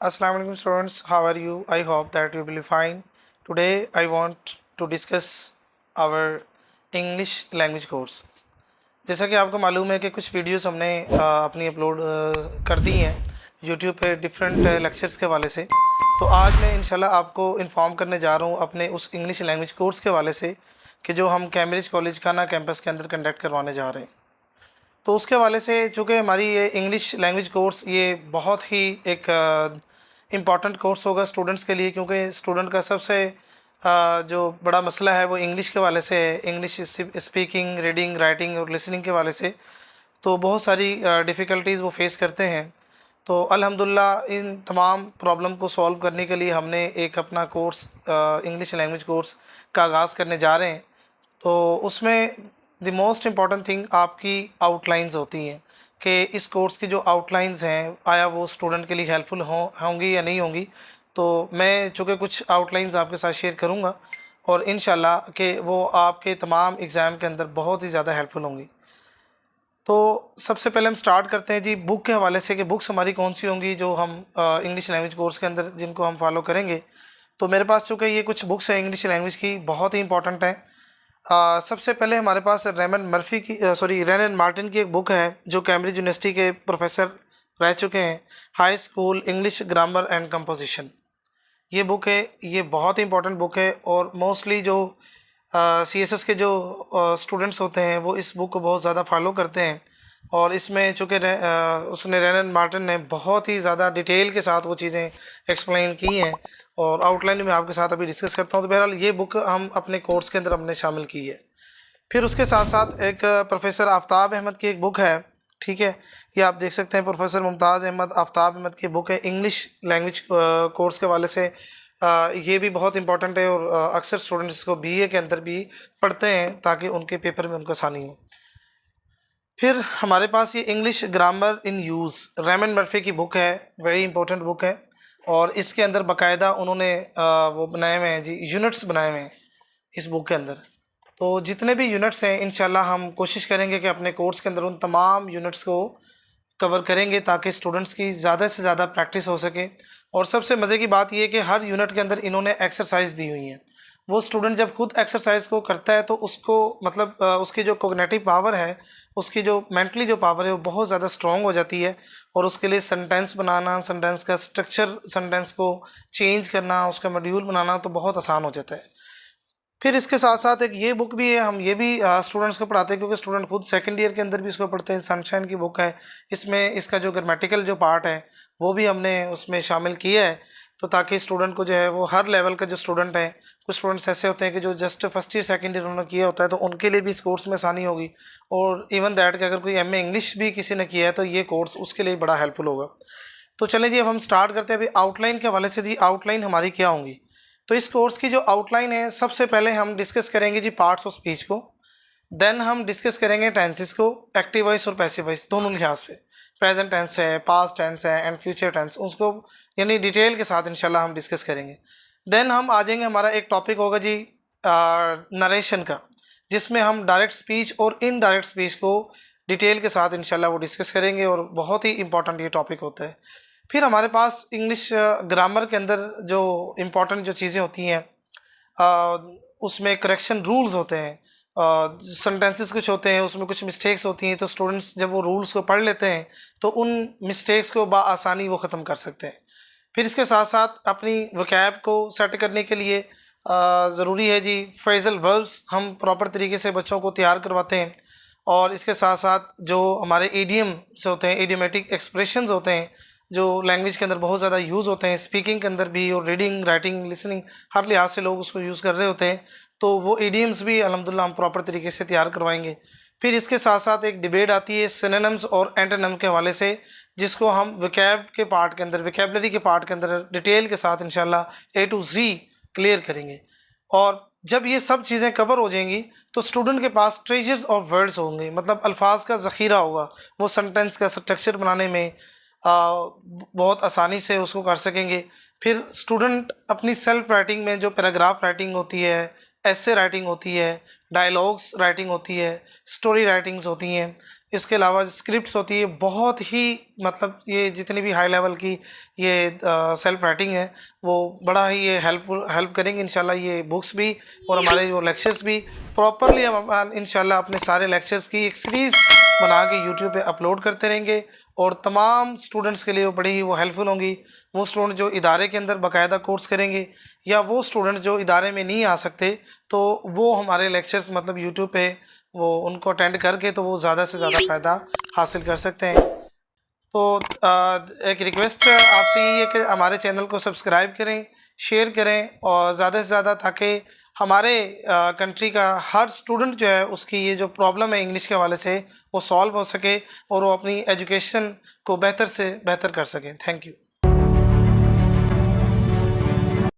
Assalamu alaikum students, how are you? I hope that you will be fine. Today I want to discuss our English language course. जैसा कि आपको मालूम है कि कुछ videos हमने अपनी अपलोड कर दी हैं YouTube पे डिफरेंट लेक्चर्स के वाले से। तो आज मैं इंशाल्लाह आपको इन्फॉर्म करने जा रहा हूँ अपने उस इंग्लिश लैंग्वेज कोर्स के वाले से कि जो हम कैम्ब्रिज कॉलेज खाना कैंपस के अंदर कंडक्ट करवाने जा रहे हैं। तो उसके हवाले से चूँकि हमारी ये इंग्लिश लैंग्वेज कोर्स ये बहुत ही एक इम्पॉर्टेंट कोर्स होगा स्टूडेंट्स के लिए, क्योंकि स्टूडेंट का सबसे जो बड़ा मसला है वो इंग्लिश के वाले से है, इंग्लिश स्पीकिंग, रीडिंग, राइटिंग और लिसनिंग के वाले से। तो बहुत सारी डिफ़िकल्टीज़ वो फेस करते हैं। तो अल्हम्दुलिल्लाह इन तमाम प्रॉब्लम को सॉल्व करने के लिए हमने एक अपना कोर्स इंग्लिश लैंग्वेज कोर्स का आगाज़ करने जा रहे हैं। तो उसमें द मोस्ट इम्पॉर्टेंट थिंग आपकी आउटलाइंस होती हैं कि इस कोर्स की जो आउटलाइंस हैं आया वो स्टूडेंट के लिए हेल्पफुल होंगी या नहीं होंगी। तो मैं चूँकि कुछ आउटलाइंस आपके साथ शेयर करूँगा और इंशाल्लाह कि वो आपके तमाम एग्ज़ाम के अंदर बहुत ही ज़्यादा हेल्पफुल होंगी। तो सबसे पहले हम स्टार्ट करते हैं जी बुक के हवाले से कि बुक्स हमारी कौन सी होंगी जो हम इंग्लिश लैंग्वेज कोर्स के अंदर जिनको हम फॉलो करेंगे। तो मेरे पास चूँकि ये कुछ बुक्स हैं इंग्लिश लैंग्वेज की, बहुत ही इंपॉर्टेंट हैं। सबसे पहले हमारे पास रेनन मार्टिन की एक बुक है जो कैम्ब्रिज यूनिवर्सिटी के प्रोफेसर रह चुके हैं, high school English grammar and composition. ये बुक है, ये बहुत ही इंपॉर्टेंट बुक है और मोस्टली जो CSS के जो स्टूडेंट्स होते हैं वो इस बुक को बहुत ज़्यादा फॉलो करते हैं। और इसमें चूँकि उसने रेनन मार्टिन ने बहुत ही ज़्यादा डिटेल के साथ वो चीज़ें एक्सप्लेन की हैं और आउटलाइन में आपके साथ अभी डिस्कस करता हूँ। तो बहरहाल ये बुक हम अपने कोर्स के अंदर हमने शामिल की है। फिर उसके साथ साथ एक प्रोफेसर आफ्ताब अहमद की एक बुक है, ठीक है, ये आप देख सकते हैं। प्रोफेसर मुमताज़ अहमद आफ्ताब अहमद की बुक है इंग्लिश लैंग्वेज कोर्स के वाले से। ये भी बहुत इंपॉर्टेंट है और अक्सर स्टूडेंट्स इसको BA के अंदर भी पढ़ते हैं ताकि उनके पेपर में उनको आसानी हो। फिर हमारे पास ये इंग्लिश ग्रामर इन यूज़ रेमन मर्फी की बुक है, वेरी इंपॉर्टेंट बुक है और इसके अंदर बाकायदा उन्होंने वो बनाए हुए हैं जी, यूनिट्स बनाए हुए हैं इस बुक के अंदर। तो जितने भी यूनिट्स हैं इंशाल्लाह हम कोशिश करेंगे कि अपने कोर्स के अंदर उन तमाम यूनिट्स को कवर करेंगे ताकि स्टूडेंट्स की ज़्यादा से ज़्यादा प्रैक्टिस हो सके। और सबसे मज़े की बात यह है कि हर यूनिट के अंदर इन्होंने एक्सरसाइज दी हुई हैं। वो स्टूडेंट जब खुद एक्सरसाइज को करता है तो उसको मतलब उसकी जो कोग्निटिव पावर है, उसकी जो मेंटली जो पावर है वो बहुत ज़्यादा स्ट्रॉन्ग हो जाती है और उसके लिए सेंटेंस बनाना, सेंटेंस का स्ट्रक्चर, सेंटेंस को चेंज करना, उसका मॉड्यूल बनाना तो बहुत आसान हो जाता है। फिर इसके साथ साथ एक ये बुक भी है, हम ये भी स्टूडेंट्स को पढ़ाते हैं क्योंकि स्टूडेंट खुद सेकंड ईयर के अंदर भी इसको पढ़ते हैं। सनशाइन की बुक है, इसमें इसका जो ग्रामेटिकल जो पार्ट है वो भी हमने उसमें शामिल किया है। तो ताकि स्टूडेंट को जो है वो हर लेवल का जो स्टूडेंट है, कुछ स्टूडेंट्स ऐसे होते हैं कि जो just first year second year उन्होंने किया होता है तो उनके लिए भी इस कोर्स में आसानी होगी। और इवन दैट कि अगर कोई MA इंग्लिश भी किसी ने किया है तो ये कोर्स उसके लिए बड़ा हेल्पफुल होगा। तो चलें जी अब हम स्टार्ट करते हैं अभी आउटलाइन के हवाले से। जी आउटलाइन हमारी क्या होंगी, तो इस कोर्स की जो आउटलाइन है सबसे पहले हम डिस्कस करेंगे जी पार्ट्स ऑफ स्पीच को। देन हम डिस्कस करेंगे टेंसेस को, एक्टिव वॉइस और पैसिव वॉइस दोनों लिहाज से, प्रेजेंट टेंस है, पास्ट टेंस है एंड फ्यूचर टेंस, उसको यानी डिटेल के साथ इंशाल्लाह हम डिस्कस करेंगे। देन हम आ जाएंगे, हमारा एक टॉपिक होगा जी नरेशन का, जिसमें हम डायरेक्ट स्पीच और इनडायरेक्ट स्पीच को डिटेल के साथ इंशाल्लाह वो डिस्कस करेंगे और बहुत ही इंपॉर्टेंट ये टॉपिक होता है। फिर हमारे पास इंग्लिश ग्रामर के अंदर जो इम्पोर्टेंट जो चीज़ें होती हैं उसमें करेक्शन रूल्स होते हैं, सेंटेंसेस कुछ होते हैं उसमें कुछ मिस्टेक्स होती हैं, तो स्टूडेंट्स जब वो रूल्स को पढ़ लेते हैं तो उन मिस्टेक्स को बआसानी वो ख़त्म कर सकते हैं। फिर इसके साथ साथ अपनी वोकैब को सेट करने के लिए ज़रूरी है जी फ्रेजल वर्ब्स हम प्रॉपर तरीके से बच्चों को तैयार करवाते हैं। और इसके साथ साथ जो हमारे ईडियम से होते हैं, इडियोमेटिक एक्सप्रेशंस होते हैं जो लैंग्वेज के अंदर बहुत ज़्यादा यूज़ होते हैं, स्पीकिंग के अंदर भी और रीडिंग, राइटिंग, लिसनिंग हर लिहाज से लोग उसको यूज़ कर रहे होते हैं। तो वो ईडियम्स भी अल्हम्दुलिल्लाह हम प्रॉपर तरीके से तैयार करवाएंगे। फिर इसके साथ साथ एक डिबेट आती है सिनोनिम्स और एंटोनिम के हवाले से, जिसको हम वोकैब के पार्ट के अंदर, वोकैबलरी के पार्ट के अंदर डिटेल के साथ इंशाल्लाह A to Z क्लियर करेंगे। और जब ये सब चीज़ें कवर हो जाएंगी तो स्टूडेंट के पास ट्रेजर्स ऑफ वर्ड्स होंगे, मतलब अल्फाज का ज़ख़ीरा होगा, वो सेंटेंस का स्ट्रक्चर बनाने में बहुत आसानी से उसको कर सकेंगे। फिर स्टूडेंट अपनी सेल्फ राइटिंग में जो पैराग्राफ राइटिंग होती है, ऐसे राइटिंग होती है, डायलॉग्स राइटिंग होती है, स्टोरी राइटिंग्स होती हैं, इसके अलावा स्क्रिप्ट्स होती है बहुत ही, मतलब ये जितनी भी हाई लेवल की ये सेल्फ राइटिंग है वो बड़ा ही ये हेल्प करेंगे इंशाल्लाह ये बुक्स भी, और हमारे जो लेक्चर्स भी प्रॉपरली हम इंशाल्लाह अपने सारे लेक्चर्स की एक सीरीज़ बना के यूट्यूब पे अपलोड करते रहेंगे, और तमाम स्टूडेंट्स के लिए वो बड़ी ही वो हेल्पफुल होंगी। वो स्टूडेंट जो इदारे के अंदर बाकायदा कोर्स करेंगे, या वो स्टूडेंट्स जो इदारे में नहीं आ सकते, तो वो हमारे लेक्चर्स मतलब यूट्यूब पे वो उनको अटेंड करके तो वो ज़्यादा से ज़्यादा फ़ायदा हासिल कर सकते हैं। तो एक रिक्वेस्ट आपसे यही है कि हमारे चैनल को सब्सक्राइब करें, शेयर करें, और ज़्यादा से ज़्यादा, ताकि हमारे कंट्री का हर स्टूडेंट जो है उसकी ये जो प्रॉब्लम है इंग्लिश के हवाले से वो सॉल्व हो सके, और वो अपनी एजुकेशन को बेहतर से बेहतर कर सकें। Thank you.